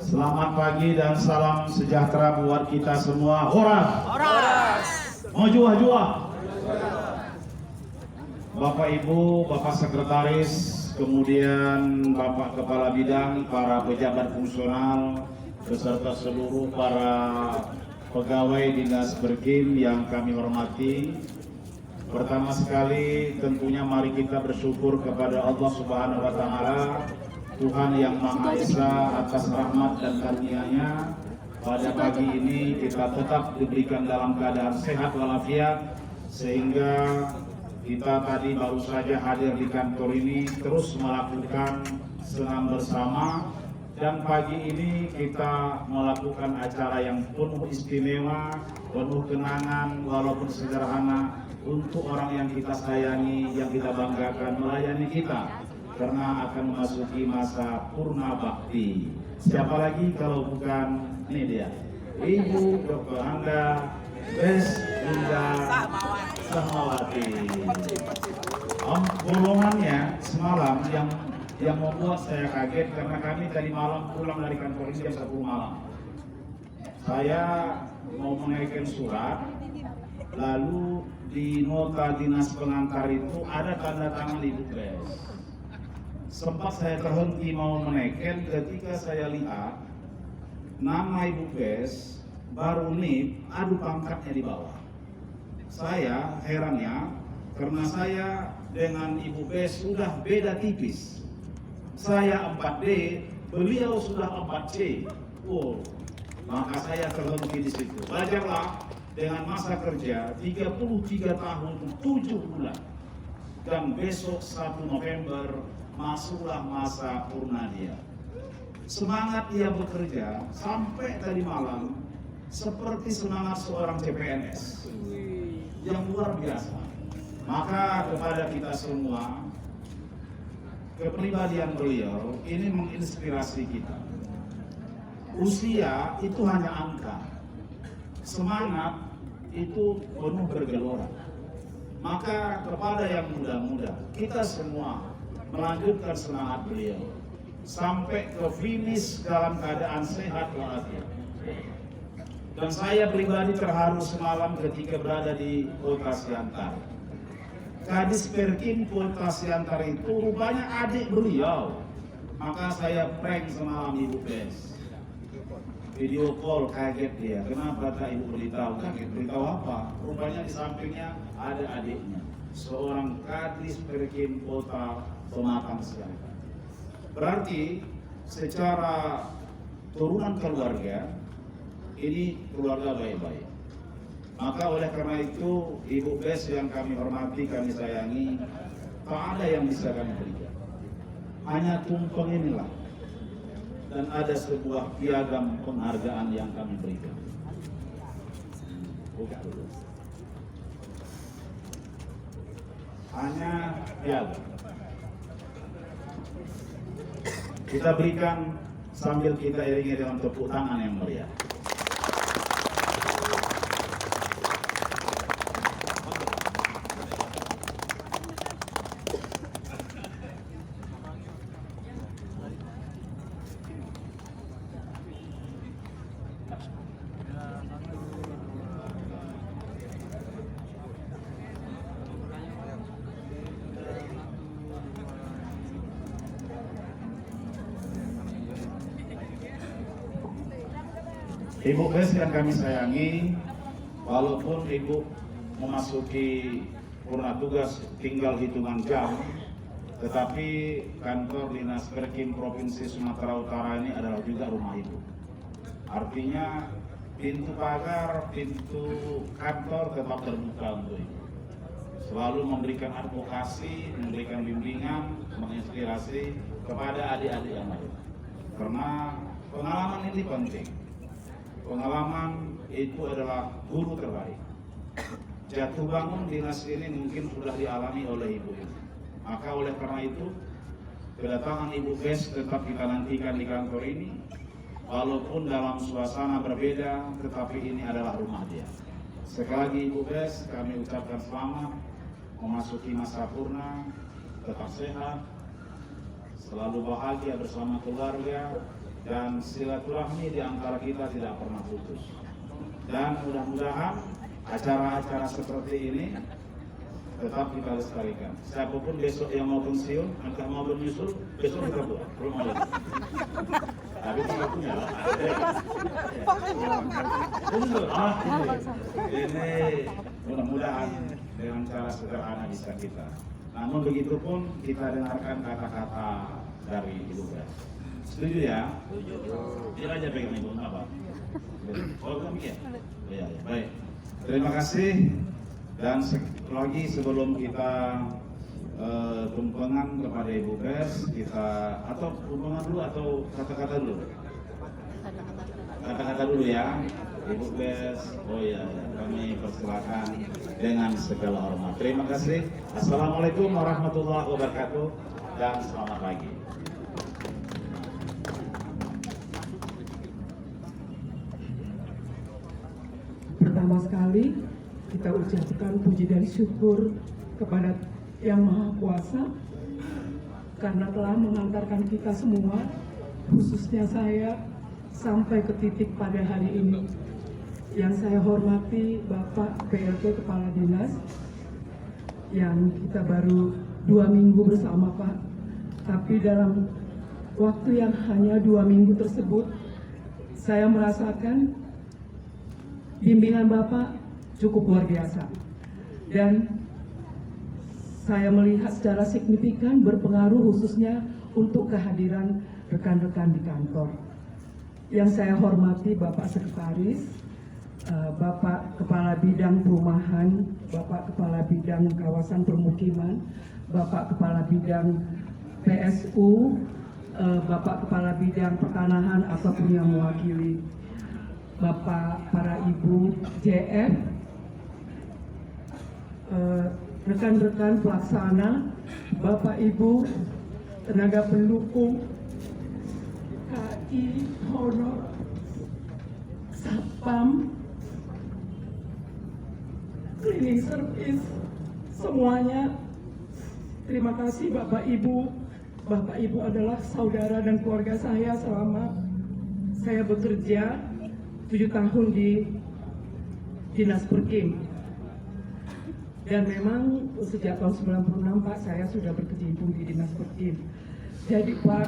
Selamat pagi dan salam sejahtera buat kita semua. Horas. Horas. Maju. Bapak Ibu, Bapak Sekretaris, kemudian Bapak Kepala Bidang, para pejabat fungsional, beserta seluruh para pegawai Dinas Berkim yang kami hormati. Pertama sekali tentunya mari kita bersyukur kepada Allah Subhanahu wa Ta'ala, Tuhan yang Maha Esa, atas rahmat dan karunia-Nya. Pada pagi ini kita tetap diberikan dalam keadaan sehat walafiat, sehingga kita tadi baru saja hadir di kantor ini terus melakukan senam bersama, dan pagi ini kita melakukan acara yang penuh istimewa, penuh kenangan walaupun sederhana untuk orang yang kita sayangi, yang kita banggakan melayani kita karena akan memasuki masa purna bakti. Siapa lagi kalau bukan ini dia, Ibu Dr. Angga Bes Linda Sahmawati. Golongannya semalam yang membuat saya kaget karena kami tadi malam pulang dari kantor ini jam 10 malam. Saya mau menaikin surat, lalu di nota dinas pengantar itu ada tanda tangan Ibu Bes. Sempat saya terhenti mau menaikkan ketika saya lihat nama Ibu Bes baru NIP, adu pangkatnya di bawah. Saya herannya karena saya dengan Ibu Bes sudah beda tipis. Saya 4D, beliau sudah 4C. Oh, maka saya terhenti di situ. Belajarlah dengan masa kerja 33 tahun 7 bulan. Dan besok 1 November masuklah masa purna dia. Semangat dia bekerja sampai tadi malam seperti semangat seorang CPNS yang luar biasa. Maka kepada kita semua, kepribadian beliau ini menginspirasi kita. Usia itu hanya angka, semangat itu penuh bergelora. Maka kepada yang muda-muda, kita semua melanjutkan semangat beliau sampai ke finish dalam keadaan sehat walafiat. Dan saya pribadi terharu semalam ketika berada di Kota Siantar. Kadis Perkim Kota Siantar itu rupanya adik beliau. Maka saya prank semalam Ibu Bes. Video call, kaget dia. Kenapa tak Ibu beritahu? Kaget, beritahu apa? Rupanya di sampingnya ada adiknya, seorang Kadis Perkim Kota Pematang Siantar. Berarti secara turunan keluarga ini keluarga baik-baik. Maka oleh karena itu Ibu Bes yang kami hormati, kami sayangi, tak ada yang bisa kami berikan, hanya tumpeng inilah. Dan ada sebuah piagam penghargaan yang kami berikan. Buka dulu. Hanya piagam. Kita berikan sambil kita iringi dengan tepuk tangan yang meriah. Ibu Bes yang kami sayangi, walaupun Ibu memasuki purna tugas tinggal hitungan jam, tetapi kantor Dinas Berkim Provinsi Sumatera Utara ini adalah juga rumah Ibu. Artinya pintu pagar, pintu kantor tetap terbuka untuk Ibu. Selalu memberikan advokasi, memberikan bimbingan, menginspirasi kepada adik-adik yang lain. Karena pengalaman ini penting. Pengalaman itu adalah guru terbaik. Jatuh bangun dinas ini mungkin sudah dialami oleh Ibu ini. Maka oleh karena itu, kedatangan Ibu Bes tetap kita nantikan di kantor ini. Walaupun dalam suasana berbeda, tetapi ini adalah rumah dia. Sekali lagi Ibu Bes, kami ucapkan selamat memasuki masa purna, tetap sehat, selalu bahagia bersama keluarga, dan silaturahmi di antara kita tidak pernah putus. Dan mudah-mudahan acara-acara seperti ini tetap kita lestarikan. Siapapun besok yang mau pensiun, atau mau menyusul, besok kita buat rumah ini. Tapi kita punya lah. Ini mudah-mudahan dengan cara sederhana bisa kita. Namun begitu pun kita dengarkan kata-kata dari Ibu Bes. Setuju ya? Dia aja pengen Ibu apa? Oh, demikian. Ya, baik. Terima kasih. Dan lagi sebelum kita tumpengan kepada Ibu Bes, kita atau tumpengan dulu atau kata-kata dulu? Kata-kata dulu ya, Ibu Bes. Oh iya, kami persilakan dengan segala hormat. Terima kasih. Assalamualaikum warahmatullahi wabarakatuh dan selamat pagi. Pertama sekali kita ucapkan puji dan syukur kepada Yang Maha Kuasa karena telah mengantarkan kita semua, khususnya saya, sampai ke titik pada hari ini. Yang saya hormati Bapak PLT Kepala Dinas, yang kita baru 2 minggu bersama Pak, tapi dalam waktu yang hanya 2 minggu tersebut, saya merasakan bimbingan Bapak cukup luar biasa. Dan saya melihat secara signifikan berpengaruh khususnya untuk kehadiran rekan-rekan di kantor. Yang saya hormati Bapak Sekretaris, Bapak Kepala Bidang Perumahan, Bapak Kepala Bidang Kawasan Permukiman, Bapak Kepala Bidang PSU, Bapak Kepala Bidang Pertanahan ataupun yang mewakili, Bapak para Ibu JF, rekan-rekan pelaksana, Bapak Ibu tenaga pendukung, KI, honor, Satpam, cleaning service, semuanya. Terima kasih Bapak Ibu. Bapak Ibu adalah saudara dan keluarga saya selama saya bekerja 7 tahun di Dinas Perkim. Dan memang sejak tahun 96 Pak, saya sudah berkecimpung di Dinas Perkim. Jadi Pak,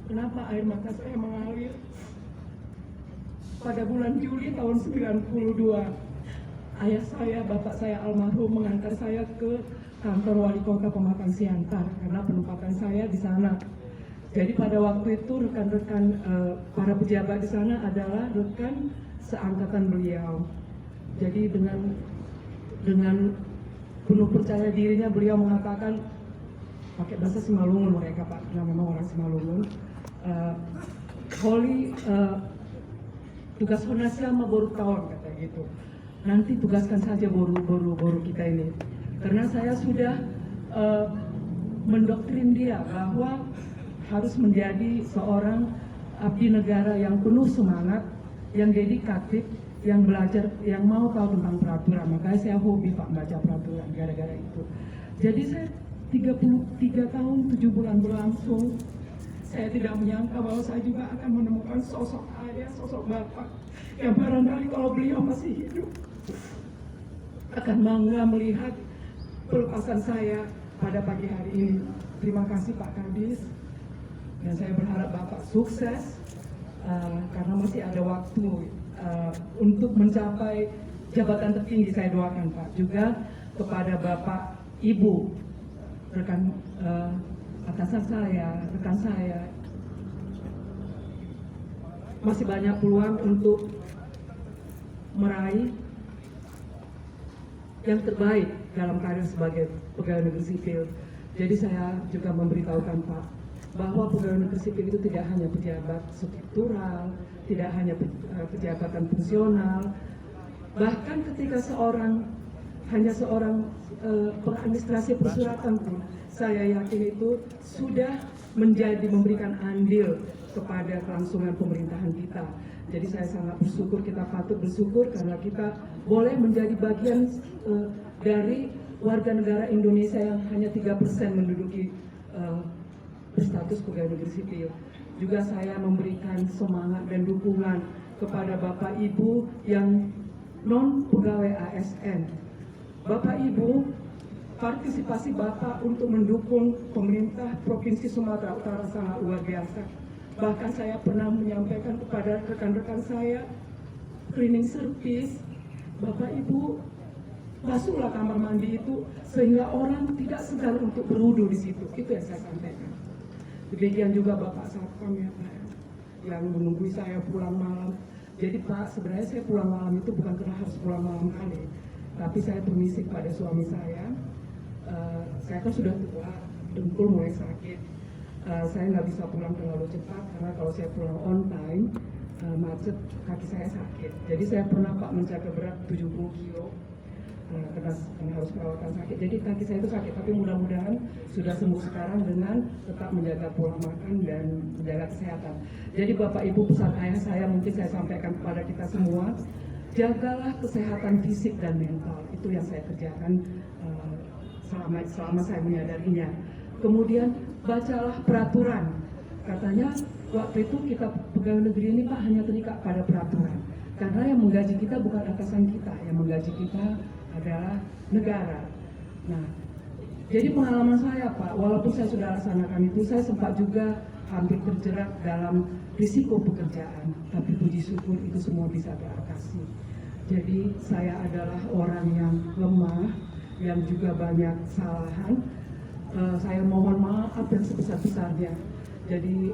kenapa air mata saya mengalir? Pada bulan Juli tahun 92, ayah saya, bapak saya almarhum mengantar saya ke kantor wali kota Pematang Siantar karena penempatan saya di sana. Jadi pada waktu itu rekan-rekan para pejabat di sana adalah rekan seangkatan beliau. Jadi dengan penuh percaya dirinya beliau mengatakan, pakai bahasa Simalungun mereka Pak, karena memang orang Simalungun, Holy tugas Honasya mah baru tahun kata gitu. Nanti tugaskan saja baru kita ini. Karena saya sudah mendoktrin dia bahwa harus menjadi seorang abdi negara yang penuh semangat, yang dedikatif, yang belajar, yang mau tahu tentang peraturan. Makanya saya hobi Pak baca peraturan gara-gara itu. Jadi saya 33 tahun 7 bulan berlangsung, saya tidak menyangka bahwa saya juga akan menemukan sosok ayah, sosok bapak yang barangkali kalau beliau masih hidup akan bangga melihat pelepasan saya pada pagi hari ini. Terima kasih Pak Kadis, dan saya berharap Bapak sukses karena masih ada waktu untuk mencapai jabatan tertinggi. Saya doakan Pak juga kepada Bapak Ibu rekan atasan saya, rekan saya, masih banyak peluang untuk meraih yang terbaik dalam karir sebagai pegawai negeri sipil. Jadi saya juga memberitahukan Pak bahwa pegawai negeri sipil itu tidak hanya pejabat struktural, tidak hanya pejabatan fungsional, bahkan ketika hanya seorang pengadministrasi persuratan pun, saya yakin itu sudah memberikan andil kepada kelangsungan pemerintahan kita. Jadi saya sangat bersyukur, kita patut bersyukur karena kita boleh menjadi bagian dari warga negara Indonesia yang hanya 3% menduduki berstatus pegawai negeri sipil. Juga saya memberikan semangat dan dukungan kepada Bapak Ibu yang non pegawai ASN. Bapak Ibu, partisipasi Bapak untuk mendukung pemerintah Provinsi Sumatera Utara sangat luar biasa. Bahkan saya pernah menyampaikan kepada rekan-rekan saya, cleaning service, Bapak Ibu basuhlah kamar mandi itu sehingga orang tidak segan untuk berwudu di situ. Itu yang saya sampaikan. Demikian juga Bapak Satpam ya Pak, yang menunggu saya pulang malam. Jadi Pak, sebenarnya saya pulang malam itu bukan karena harus pulang malam kali, tapi saya permisi pada suami saya. Saya kan sudah tua, dengkul mulai sakit. Saya nggak bisa pulang terlalu cepat karena kalau saya pulang on time, macet, kaki saya sakit. Jadi saya pernah Pak mencapai berat 70 kilo. Karena harus perawatan sakit, jadi kaki saya itu sakit, tapi mudah-mudahan sudah sembuh sekarang dengan tetap menjaga pola makan dan menjaga kesehatan. Jadi Bapak Ibu, pesan ayah saya mungkin saya sampaikan kepada kita semua, jagalah kesehatan fisik dan mental, itu yang saya kerjakan selama saya menyadarinya. Kemudian bacalah peraturan, katanya waktu itu kita pegawai negeri ini Pak hanya terikat pada peraturan, karena yang menggaji kita bukan atasan kita, yang menggaji kita adalah negara. Nah, jadi pengalaman saya Pak, walaupun saya sudah laksanakan itu, saya sempat juga hampir terjerat dalam risiko pekerjaan, tapi puji syukur itu semua bisa teratasi. Jadi saya adalah orang yang lemah, yang juga banyak kesalahan. Saya mohon maaf yang sebesar-besarnya. Jadi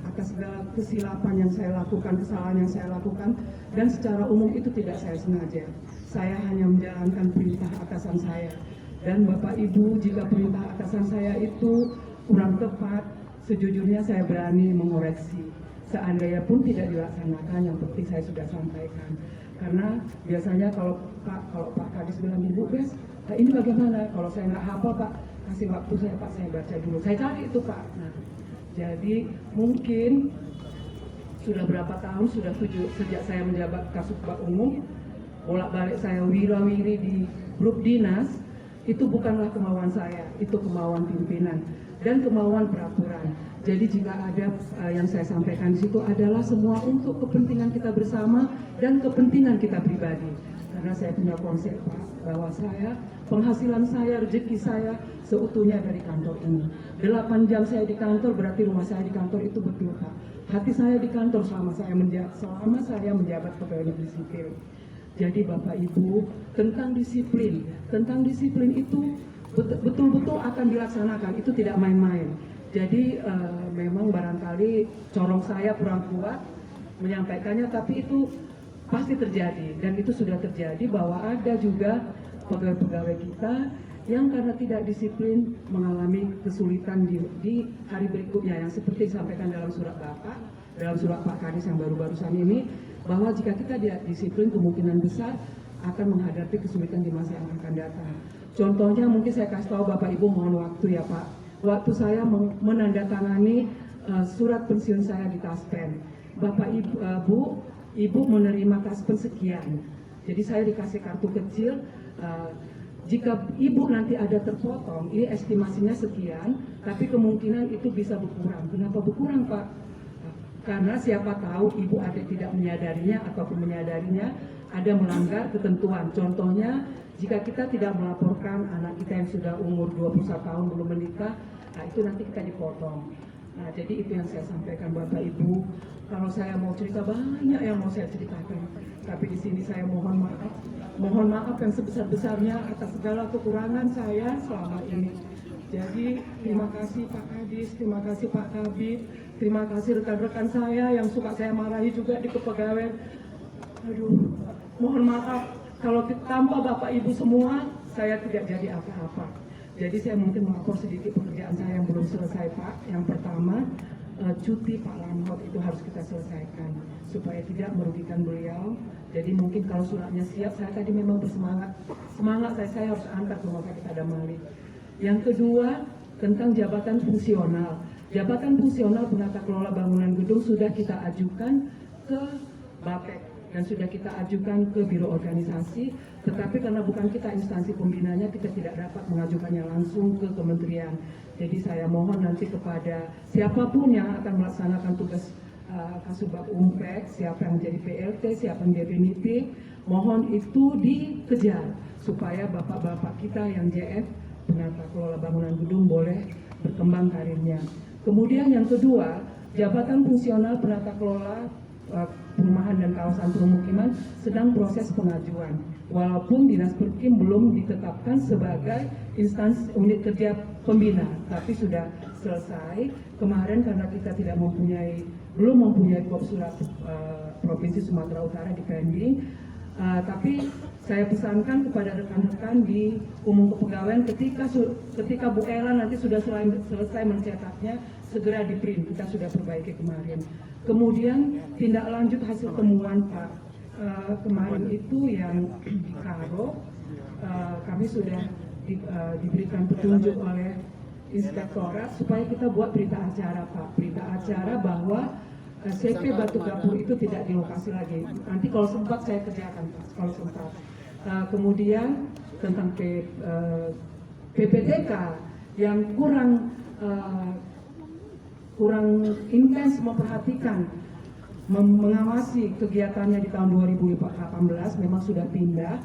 atas segala kesilapan yang saya lakukan, kesalahan yang saya lakukan, dan secara umum itu tidak saya sengaja. Saya hanya menjalankan perintah atasan saya. Dan Bapak Ibu, jika perintah atasan saya itu kurang tepat, sejujurnya saya berani mengoreksi. Seandainya pun tidak dilaksanakan, yang penting saya sudah sampaikan. Karena biasanya kalau Pak Kadis bilang, Ibu Bes, ini bagaimana? Kalau saya nggak hafal Pak, kasih waktu saya Pak, saya baca dulu. Saya cari itu Pak. Nah, jadi mungkin sudah berapa tahun, sudah sejak saya menjabat Kasubag Umum, bolak-balik saya wira-wiri di grup dinas, itu bukanlah kemauan saya, itu kemauan pimpinan dan kemauan peraturan. Jadi jika ada yang saya sampaikan di situ adalah semua untuk kepentingan kita bersama dan kepentingan kita pribadi. Karena saya punya konsep Pak, bahwa penghasilan saya, rezeki saya seutuhnya dari kantor ini. 8 jam saya di kantor berarti rumah saya di kantor, itu betul Pak. Hati saya di kantor selama saya menjabat pegawai negeri sipil. Jadi Bapak Ibu, tentang disiplin itu betul-betul akan dilaksanakan, itu tidak main-main. Jadi memang barangkali corong saya kurang kuat menyampaikannya, tapi itu pasti terjadi, dan itu sudah terjadi bahwa ada juga pegawai-pegawai kita yang karena tidak disiplin mengalami kesulitan di hari berikutnya, yang seperti disampaikan dalam surat Bapak, dalam surat Pak Kadis yang baru-barusan ini, bahwa jika kita tidak disiplin kemungkinan besar akan menghadapi kesulitan di masa yang akan datang. Contohnya mungkin saya kasih tahu Bapak Ibu, mohon waktu ya Pak. Waktu saya menandatangani surat pensiun saya di Taspen, Bapak Ibu menerima Taspen sekian. Jadi saya dikasih kartu kecil, jika Ibu nanti ada terpotong, ini estimasinya sekian, tapi kemungkinan itu bisa berkurang. Kenapa berkurang Pak? Karena siapa tahu Ibu ada tidak menyadarinya ataupun menyadarinya ada melanggar ketentuan. Contohnya, jika kita tidak melaporkan anak kita yang sudah umur 21 tahun belum menikah, nah itu nanti kita dipotong. Nah, jadi itu yang saya sampaikan Bapak Ibu. Kalau saya mau cerita banyak yang mau saya ceritakan, tapi di sini saya mohon maaf yang sebesar-besarnya atas segala kekurangan saya selama ini. Jadi terima kasih Pak Kadis, terima kasih Pak Kabid, terima kasih rekan-rekan saya yang suka saya marahi juga di kepegawaian. Aduh, mohon maaf kalau tanpa Bapak Ibu semua saya tidak jadi apa-apa. Jadi saya mungkin melapor sedikit pekerjaan saya yang belum selesai Pak. Yang pertama, cuti Pak Lamhot itu harus kita selesaikan supaya tidak merugikan beliau. Jadi mungkin kalau suratnya siap, saya tadi memang bersemangat. Semangat saya harus antar ke rumah sakit Adamali. Yang kedua, tentang jabatan fungsional. Jabatan fungsional penata kelola bangunan gedung sudah kita ajukan ke BAPEK. dan sudah kita ajukan ke biro organisasi, tetapi karena bukan kita instansi pembinanya, kita tidak dapat mengajukannya langsung ke kementerian. Jadi saya mohon nanti kepada siapapun yang akan melaksanakan tugas Kasubag Umpek, siapa yang jadi PLT, siapa yang definitif, mohon itu dikejar supaya bapak-bapak kita yang JF, penata kelola bangunan gedung, boleh berkembang karirnya. Kemudian yang kedua, jabatan fungsional penata kelola perumahan dan kawasan permukiman sedang proses pengajuan. Walaupun Dinas Perkim belum ditetapkan sebagai instansi unit kerja pembina, tapi sudah selesai kemarin karena kita belum mempunyai surat Provinsi Sumatera Utara di pending. Tapi saya pesankan kepada rekan-rekan di Umum Kepegawaian ketika Bu Ella nanti sudah selesai mencetaknya, segera di print, kita sudah perbaiki kemarin. Kemudian tindak lanjut hasil temuan Pak kemarin itu yang di Karo, kami sudah diberikan petunjuk oleh Inspektorat supaya kita buat berita acara Pak, berita acara bahwa CP Batu Gapur itu tidak di lokasi lagi. Nanti kalau sempat saya kerjakan Pak, kalau sempat. Kemudian tentang PPTK yang kurang intens memperhatikan, mengawasi kegiatannya di tahun 2018 memang sudah pindah.